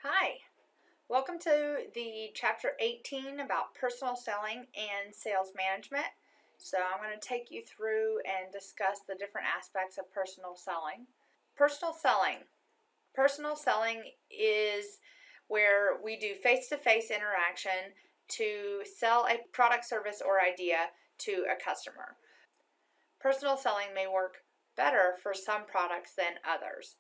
Hi, welcome to the chapter 18 about personal selling and sales management. So I'm going to take you through and discuss the different aspects of personal selling. Personal selling. Personal selling is where we do face-to-face interaction to sell a product, service, or idea to a customer. Personal selling may work better for some products than others.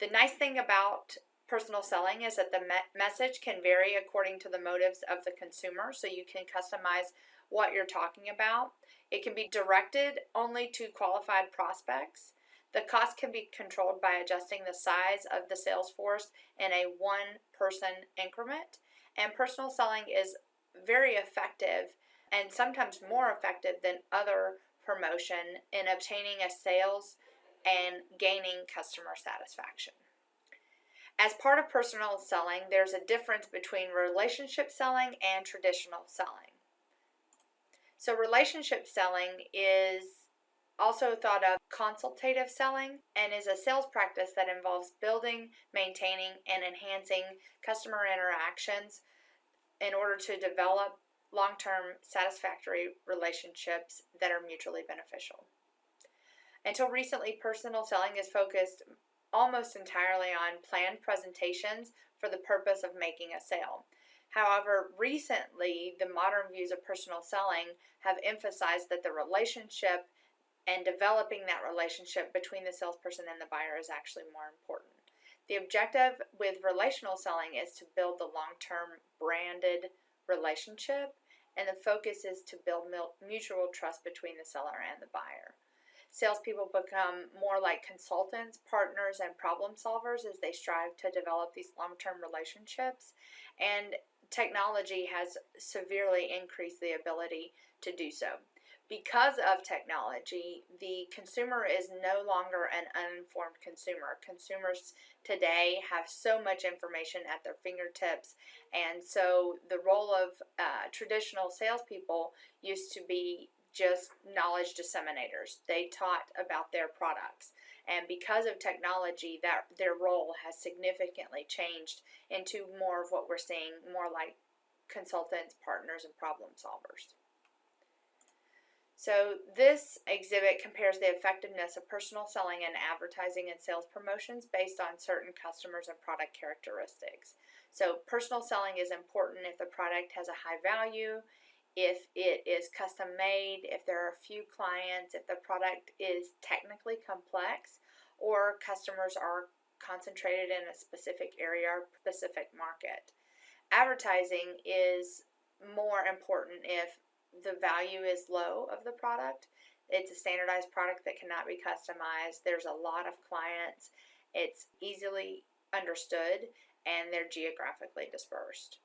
The nice thing about personal selling is that the message can vary according to the motives of the consumer, so you can customize what you're talking about. It can be directed only to qualified prospects. The cost can be controlled by adjusting the size of the sales force in a one-person increment. And personal selling is very effective and sometimes more effective than other promotion in obtaining a sales and gaining customer satisfaction. As part of personal selling, there's a difference between relationship selling and traditional selling. So relationship selling is also thought of consultative selling and is a sales practice that involves building, maintaining, and enhancing customer interactions in order to develop long-term satisfactory relationships that are mutually beneficial. Until recently, personal selling is focused almost entirely on planned presentations for the purpose of making a sale. However, recently, the modern views of personal selling have emphasized that the relationship and developing that relationship between the salesperson and the buyer is actually more important. The objective with relational selling is to build the long-term branded relationship, and the focus is to build mutual trust between the seller and the buyer. Salespeople become more like consultants, partners, and problem solvers as they strive to develop these long-term relationships, and technology has severely increased the ability to do so. Because of technology, the consumer is no longer an uninformed consumer. Consumers today have so much information at their fingertips, and so the role of traditional salespeople used to be just knowledge disseminators. They taught about their products, and because of technology, that their role has significantly changed into more of what we're seeing, more like consultants, partners, and problem solvers. So this exhibit compares the effectiveness of personal selling and advertising and sales promotions based on certain customers and product characteristics. So personal selling is important if the product has a high value, if it is custom made, if there are few clients, if the product is technically complex, or customers are concentrated in a specific area or specific market. Advertising is more important if the value is low of the product. It's a standardized product that cannot be customized. There's a lot of clients. It's easily understood, and they're geographically dispersed.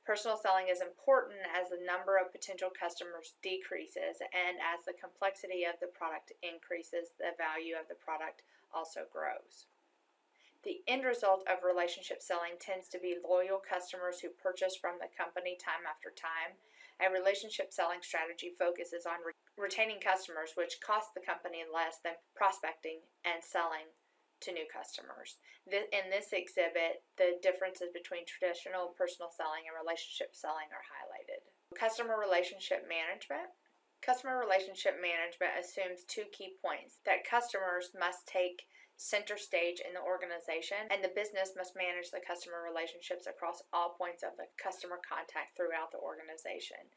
Personal selling is important as the number of potential customers decreases, and as the complexity of the product increases, the value of the product also grows. The end result of relationship selling tends to be loyal customers who purchase from the company time after time. A relationship selling strategy focuses on retaining customers, which costs the company less than prospecting and selling to new customers. In this exhibit, the differences between traditional personal selling and relationship selling are highlighted. Customer relationship management. Customer relationship management assumes two key points: that customers must take center stage in the organization, and the business must manage the customer relationships across all points of the customer contact throughout the organization.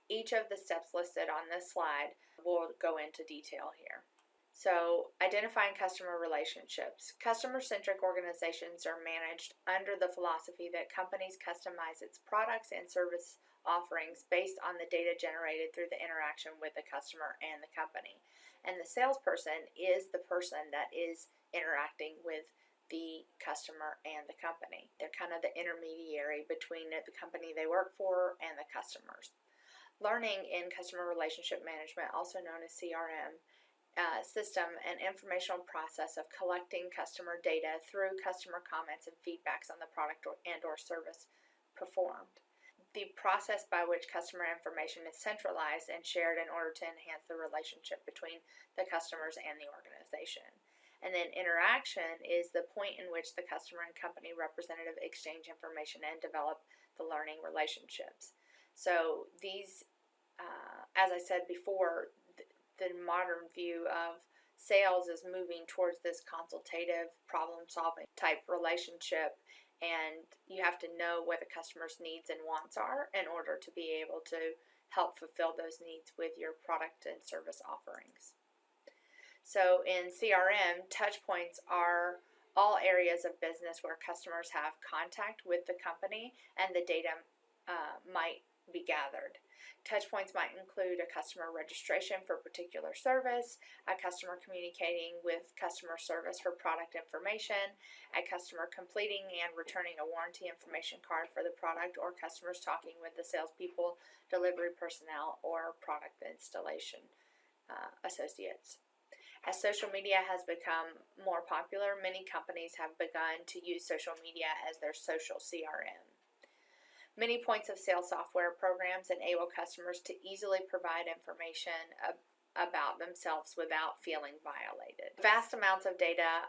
Each of the steps listed on this slide will go into detail here. So, identifying customer relationships. Customer-centric organizations are managed under the philosophy that companies customize its products and service offerings based on the data generated through the interaction with the customer and the company. And the salesperson is the person that is interacting with the customer and the company. They're kind of the intermediary between the company they work for and the customers. Learning in customer relationship management, also known as CRM, system and informational process of collecting customer data through customer comments and feedbacks on the product or service performed. The process by which customer information is centralized and shared in order to enhance the relationship between the customers and the organization. And then interaction is the point in which the customer and company representative exchange information and develop the learning relationships. So these, as I said before, the modern view of sales is moving towards this consultative, problem-solving type relationship, and you have to know what the customer's needs and wants are in order to be able to help fulfill those needs with your product and service offerings. So in CRM, touch points are all areas of business where customers have contact with the company and the data might be gathered. Touch points might include a customer registration for a particular service, a customer communicating with customer service for product information, a customer completing and returning a warranty information card for the product, or customers talking with the salespeople, delivery personnel, or product installation associates. As social media has become more popular, many companies have begun to use social media as their social CRM. Many points of sale software programs enable customers to easily provide information about themselves without feeling violated. Vast amounts of data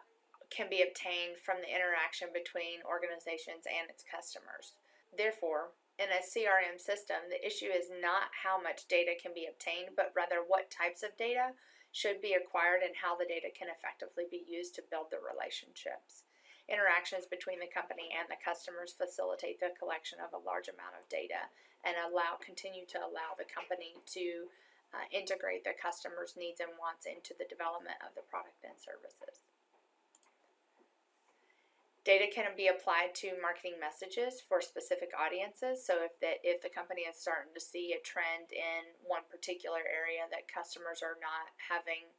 can be obtained from the interaction between organizations and its customers. Therefore, in a CRM system, the issue is not how much data can be obtained, but rather what types of data should be acquired and how the data can effectively be used to build the relationships. Interactions between the company and the customers facilitate the collection of a large amount of data and continue to allow the company to integrate the customer's needs and wants into the development of the product and services. Data can be applied to marketing messages for specific audiences. So if the company is starting to see a trend in one particular area that customers are not having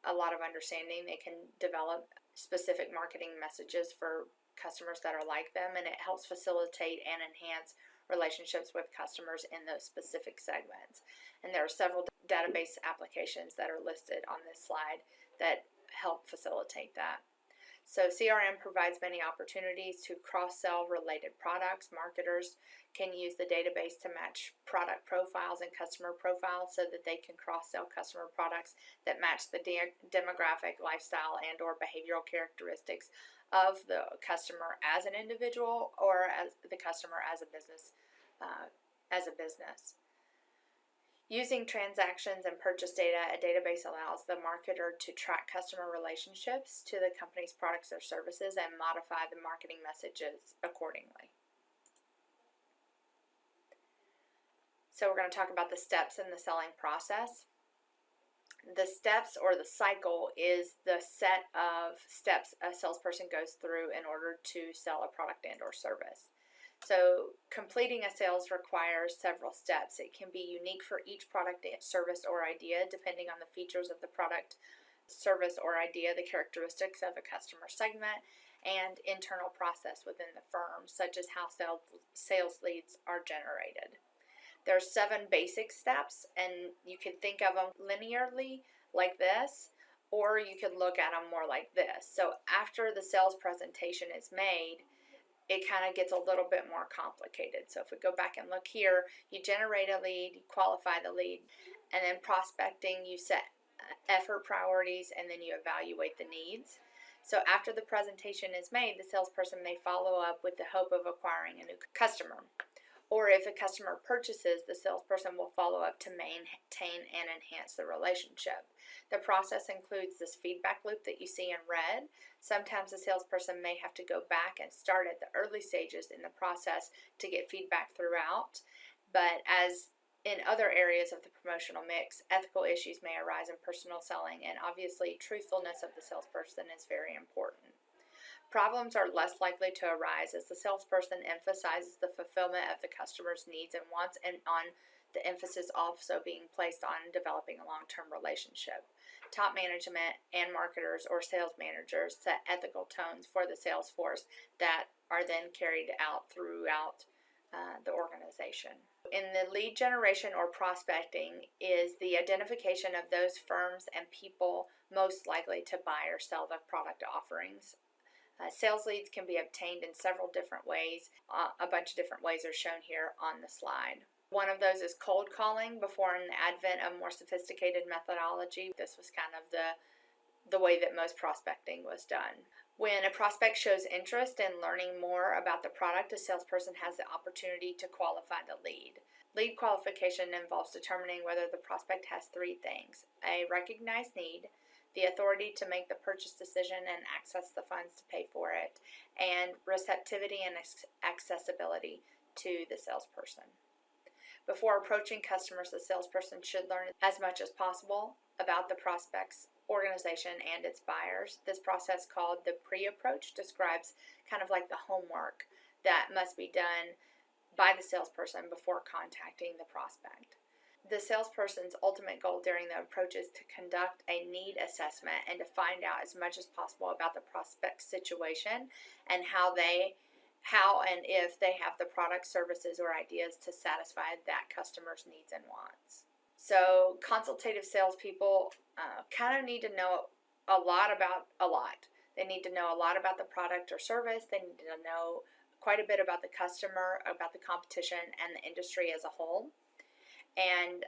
a lot of understanding, they can develop specific marketing messages for customers that are like them, and it helps facilitate and enhance relationships with customers in those specific segments. And there are several database applications that are listed on this slide that help facilitate that. So CRM provides many opportunities to cross-sell related products. Marketers can use the database to match product profiles and customer profiles so that they can cross-sell customer products that match the demographic, lifestyle, and or behavioral characteristics of the customer as an individual or as the customer as a business. Using transactions and purchase data, a database allows the marketer to track customer relationships to the company's products or services and modify the marketing messages accordingly. So we're going to talk about the steps in the selling process. The steps or the cycle is the set of steps a salesperson goes through in order to sell a product and or service. So completing a sales requires several steps. It can be unique for each product, service, or idea depending on the features of the product, service, or idea, the characteristics of a customer segment, and internal process within the firm, such as how sales leads are generated. There are 7 basic steps, and you can think of them linearly like this, or you could look at them more like this. So after the sales presentation is made, it kind of gets a little bit more complicated. So if we go back and look here, you generate a lead, you qualify the lead, and then prospecting, you set effort priorities, and then you evaluate the needs. So after the presentation is made, the salesperson may follow up with the hope of acquiring a new customer. Or if a customer purchases, the salesperson will follow up to maintain and enhance the relationship. The process includes this feedback loop that you see in red. Sometimes the salesperson may have to go back and start at the early stages in the process to get feedback throughout. But as in other areas of the promotional mix, ethical issues may arise in personal selling, and obviously truthfulness of the salesperson is very important. Problems are less likely to arise as the salesperson emphasizes the fulfillment of the customer's needs and wants, and on the emphasis also being placed on developing a long-term relationship. Top management and marketers or sales managers set ethical tones for the sales force that are then carried out throughout the organization. In the lead generation or prospecting is the identification of those firms and people most likely to buy or sell the product offerings. Sales leads can be obtained in several different ways. A bunch of different ways are shown here on the slide. One of those is cold calling. Before the advent of more sophisticated methodology, this was kind of the the way that most prospecting was done. When a prospect shows interest in learning more about the product, a salesperson has the opportunity to qualify the lead. Lead qualification involves determining whether the prospect has three things: a recognized need, the authority to make the purchase decision and access the funds to pay for it, and receptivity and accessibility to the salesperson. Before approaching customers, the salesperson should learn as much as possible about the prospect's organization and its buyers. This process, called the pre-approach, describes kind of like the homework that must be done by the salesperson before contacting the prospect. The salesperson's ultimate goal during the approach is to conduct a need assessment and to find out as much as possible about the prospect's situation and how and if they have the products, services, or ideas to satisfy that customer's needs and wants. So consultative salespeople kind of need to know a lot about a lot. They need to know a lot about the product or service. They need to know quite a bit about the customer, about the competition, and the industry as a whole. And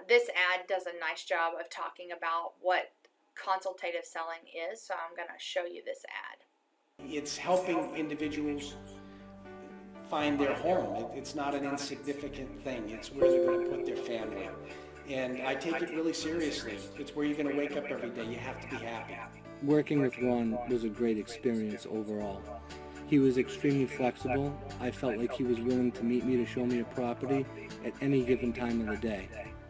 this ad does a nice job of talking about what consultative selling is, so I'm going to show you this ad. It's helping individuals find their home. It's not an insignificant thing. It's where they're going to put their family. And I take it really seriously. It's where you're going to wake up every day. You have to be happy. Working with Ron was a great experience overall. He was extremely flexible. I felt like he was willing to meet me to show me a property at any given time of the day.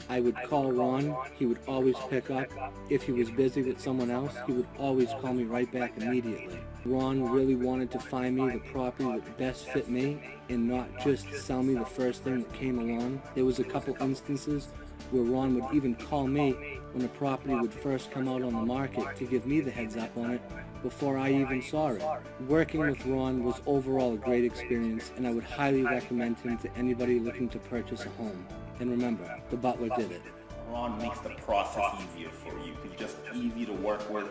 I would call Ron, he would always pick up. If he was busy with someone else, he would always call me right back immediately. Ron really wanted to find me the property that best fit me and not just sell me the first thing that came along. There was a couple instances where Ron would even call me when a property would first come out on the market to give me the heads up on it before I even saw it. Working with Ron was overall a great experience, and I would highly recommend him to anybody looking to purchase a home. And remember, the butler did it. Ron makes the process easier for you. He's just easy to work with.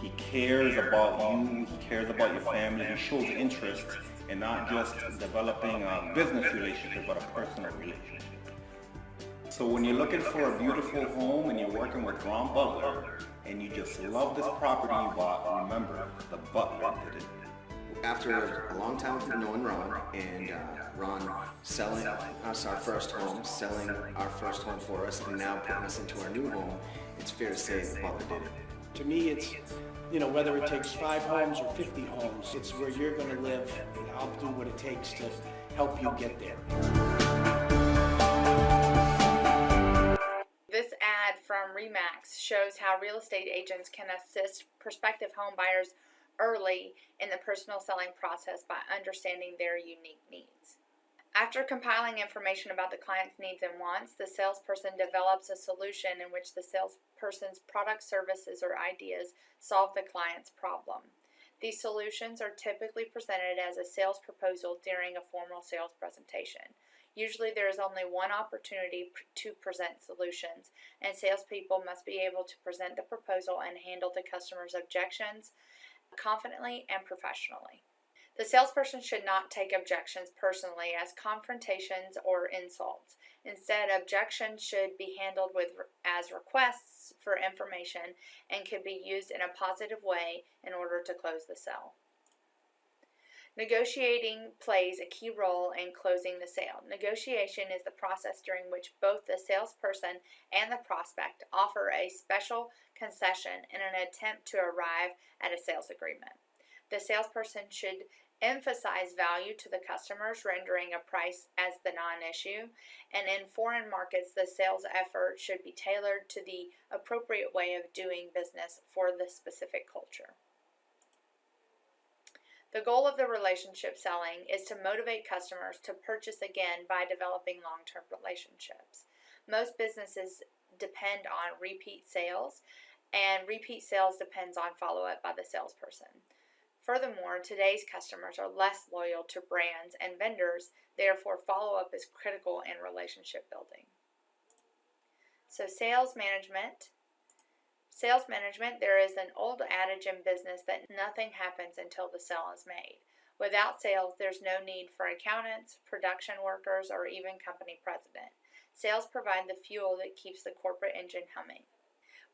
He cares about you. He cares about your family. He shows interest in not just developing a business relationship, but a personal relationship. So when you're looking for a beautiful home and you're working with Ron Butler and you just love this property you bought, remember, the butler did it. After a long time of knowing Ron and Ron selling us our first home, selling our first home for us, and now putting us into our new home, it's fair to say the butler did it. To me, it's, whether it takes 5 homes or 50 homes, it's where you're going to live. I'll do what it takes to help you get there. This ad from RE/MAX shows how real estate agents can assist prospective home buyers early in the personal selling process by understanding their unique needs. After compiling information about the client's needs and wants, the salesperson develops a solution in which the salesperson's products, services, or ideas solve the client's problem. These solutions are typically presented as a sales proposal during a formal sales presentation. Usually there is only one opportunity to present solutions, and salespeople must be able to present the proposal and handle the customer's objections confidently and professionally. The salesperson should not take objections personally as confrontations or insults. Instead, objections should be handled as requests for information and can be used in a positive way in order to close the sale. Negotiating plays a key role in closing the sale. Negotiation is the process during which both the salesperson and the prospect offer a special concession in an attempt to arrive at a sales agreement. The salesperson should emphasize value to the customers, rendering a price as the non-issue, and in foreign markets, the sales effort should be tailored to the appropriate way of doing business for the specific culture. The goal of the relationship selling is to motivate customers to purchase again by developing long-term relationships. Most businesses depend on repeat sales, and repeat sales depends on follow-up by the salesperson. Furthermore, today's customers are less loyal to brands and vendors, therefore follow-up is critical in relationship building. So sales management, there is an old adage in business that nothing happens until the sale is made. Without sales, there's no need for accountants, production workers, or even company president. Sales provide the fuel that keeps the corporate engine humming.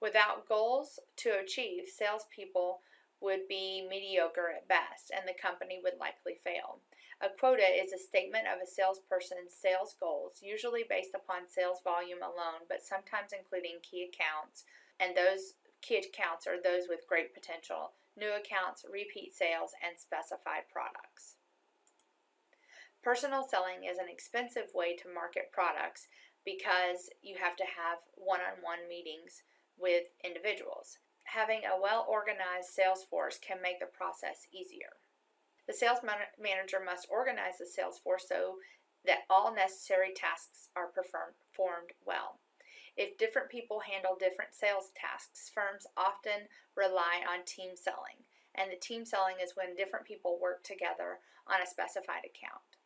Without goals to achieve, salespeople would be mediocre at best, and the company would likely fail. A quota is a statement of a salesperson's sales goals, usually based upon sales volume alone, but sometimes including key accounts, and those key accounts are those with great potential, new accounts, repeat sales, and specified products. Personal selling is an expensive way to market products because you have to have one-on-one meetings with individuals. Having a well-organized sales force can make the process easier. The sales manager must organize the sales force so that all necessary tasks are performed well. If different people handle different sales tasks, firms often rely on team selling, and the team selling is when different people work together on a specified account.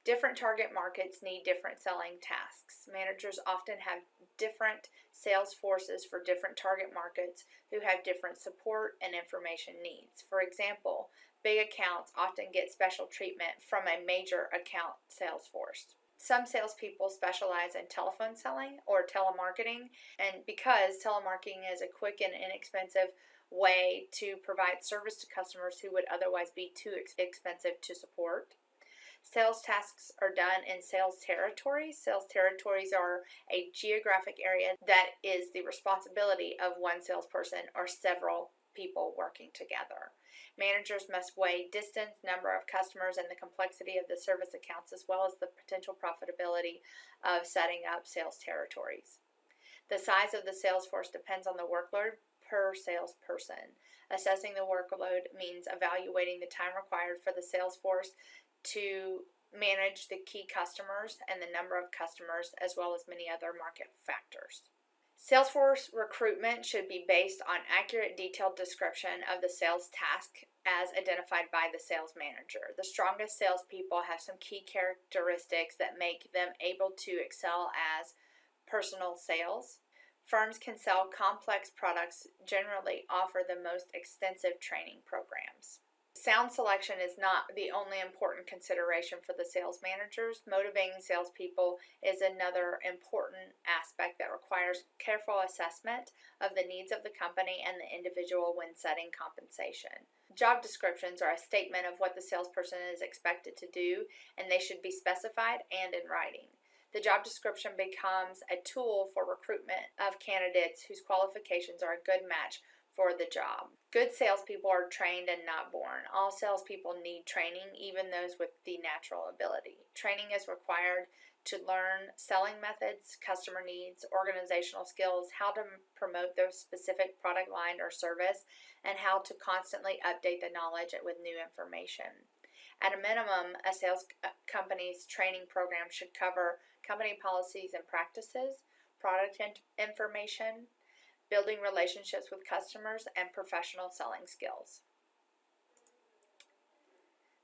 Different target markets need different selling tasks. Managers often have different sales forces for different target markets who have different support and information needs. For example, big accounts often get special treatment from a major account sales force. Some salespeople specialize in telephone selling or telemarketing, and because telemarketing is a quick and inexpensive way to provide service to customers who would otherwise be too expensive to support. Sales tasks are done in sales territories. Sales territories are a geographic area that is the responsibility of one salesperson or several people working together. Managers must weigh distance, number of customers, and the complexity of the service accounts, as well as the potential profitability of setting up sales territories. The size of the sales force depends on the workload per salesperson. Assessing the workload means evaluating the time required for the sales force to manage the key customers and the number of customers, as well as many other market factors. Salesforce recruitment should be based on accurate, detailed description of the sales task as identified by the sales manager. The strongest salespeople have some key characteristics that make them able to excel as personal sales. Firms can sell complex products, generally offer the most extensive training programs. Sound selection is not the only important consideration for the sales managers. Motivating salespeople is another important aspect that requires careful assessment of the needs of the company and the individual when setting compensation. Job descriptions are a statement of what the salesperson is expected to do, and they should be specified and in writing. The job description becomes a tool for recruitment of candidates whose qualifications are a good match for the job. Good salespeople are trained and not born. All salespeople need training, even those with the natural ability. Training is required to learn selling methods, customer needs, organizational skills, how to promote their specific product line or service, and how to constantly update the knowledge with new information. At a minimum, a sales company's training program should cover company policies and practices, product information, building relationships with customers, and professional selling skills.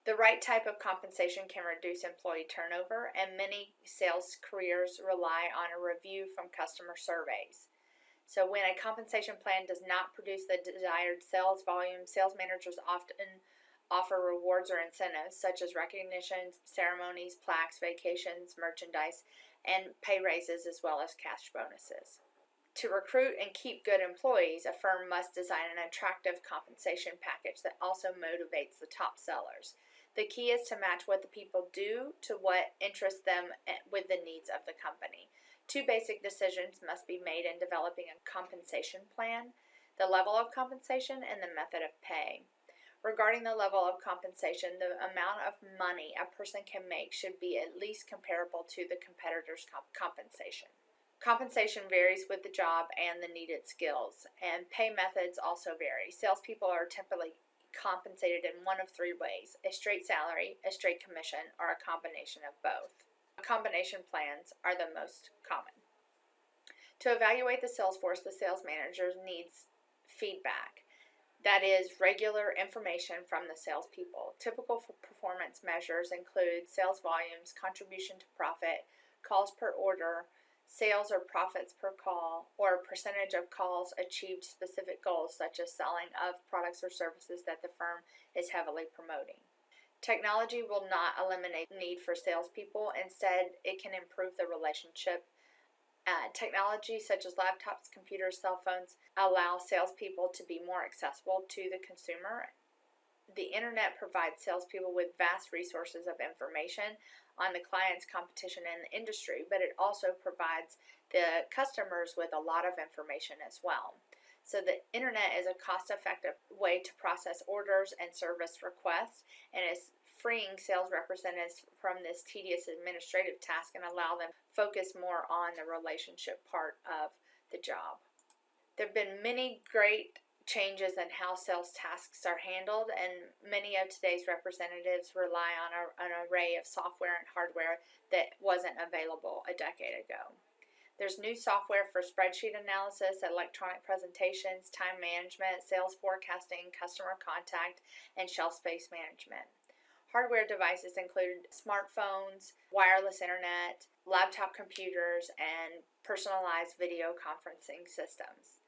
The right type of compensation can reduce employee turnover, and many sales careers rely on a review from customer surveys. So when a compensation plan does not produce the desired sales volume, sales managers often offer rewards or incentives such as recognition, ceremonies, plaques, vacations, merchandise, and pay raises, as well as cash bonuses. To recruit and keep good employees, a firm must design an attractive compensation package that also motivates the top sellers. The key is to match what the people do to what interests them with the needs of the company. Two basic decisions must be made in developing a compensation plan: the level of compensation and the method of pay. Regarding the level of compensation, the amount of money a person can make should be at least comparable to the competitor's compensation. Compensation varies with the job and the needed skills, and pay methods also vary. Salespeople are typically compensated in one of three ways: a straight salary, a straight commission, or a combination of both. Combination plans are the most common. To evaluate the sales force, the sales manager needs feedback. That is, regular information from the salespeople. Typical performance measures include sales volumes, contribution to profit, calls per order, sales or profits per call, or a percentage of calls achieved specific goals such as selling of products or services that the firm is heavily promoting. Technology will not eliminate the need for salespeople. Instead, it can improve the relationship Technology such as laptops, computers, cell phones allow salespeople to be more accessible to the consumer. The internet provides salespeople with vast resources of information on the client's competition in the industry, but it also provides the customers with a lot of information as well. So the internet is a cost-effective way to process orders and service requests, and is freeing sales representatives from this tedious administrative task and allow them to focus more on the relationship part of the job. There have been many great changes in how sales tasks are handled, and many of today's representatives rely on an array of software and hardware that wasn't available a decade ago. There's new software for spreadsheet analysis, electronic presentations, time management, sales forecasting, customer contact, and shelf space management. Hardware devices include smartphones, wireless internet, laptop computers, and personalized video conferencing systems.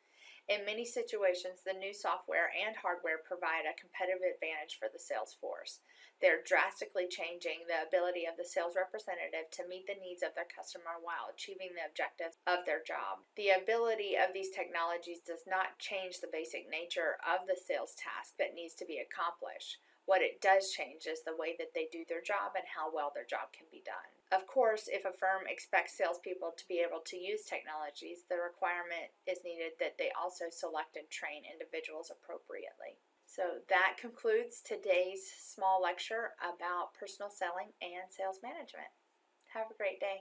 In many situations, the new software and hardware provide a competitive advantage for the sales force. They're drastically changing the ability of the sales representative to meet the needs of their customer while achieving the objectives of their job. The ability of these technologies does not change the basic nature of the sales task that needs to be accomplished. What it does change is the way that they do their job and how well their job can be done. Of course, if a firm expects salespeople to be able to use technologies, the requirement is needed that they also select and train individuals appropriately. So that concludes today's small lecture about personal selling and sales management. Have a great day.